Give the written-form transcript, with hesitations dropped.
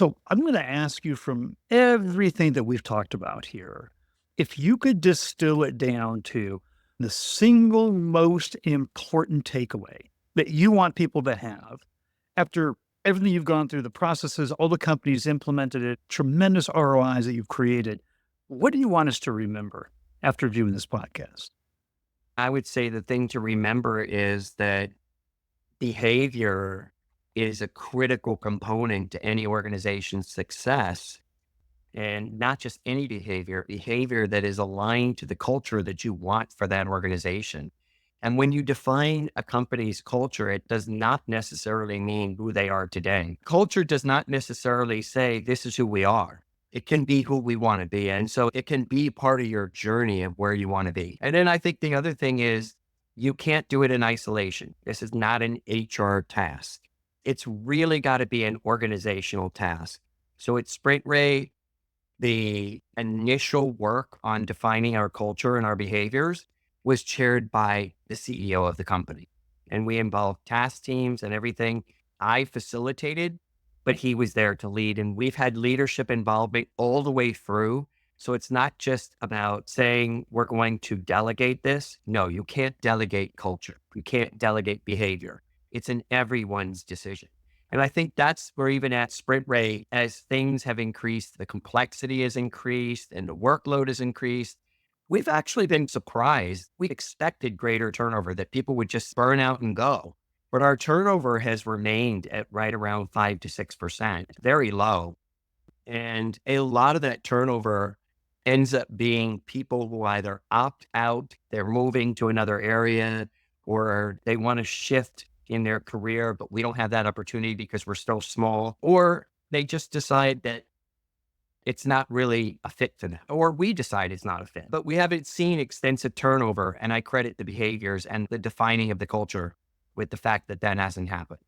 So I'm going to ask you from everything that we've talked about here, if you could distill it down to the single most important takeaway that you want people to have after everything you've gone through, the processes, all the companies implemented it, tremendous ROIs that you've created, what do you want us to remember after viewing this podcast? I would say the thing to remember is that behavior is a critical component to any organization's success. And not just any behavior, behavior that is aligned to the culture that you want for that organization. And when you define a company's culture, it does not necessarily mean who they are today. Culture does not necessarily say this is who we are. It can be who we want to be. And so it can be part of your journey of where you want to be. And then I think the other thing is you can't do it in isolation. This is not an HR task. It's really got to be an organizational task. So at SprintRay, the initial work on defining our culture and our behaviors was chaired by the CEO of the company. And we involved task teams and everything. I facilitated, but he was there to lead. And we've had leadership involvement all the way through. So it's not just about saying we're going to delegate this. No, you can't delegate culture. You can't delegate behavior. It's an everyone's decision. And I think that's where even at SprintRay, as things have increased, the complexity has increased and the workload has increased. We've actually been surprised. We expected greater turnover, that people would just burn out and go. But our turnover has remained at right around 5 to 6%, very low. And a lot of that turnover ends up being people who either opt out, they're moving to another area, or they want to shift in their career, but we don't have that opportunity because we're still small, or they just decide that it's not really a fit for them, or we decide it's not a fit. But we haven't seen extensive turnover, and I credit the behaviors and the defining of the culture with the fact that that hasn't happened.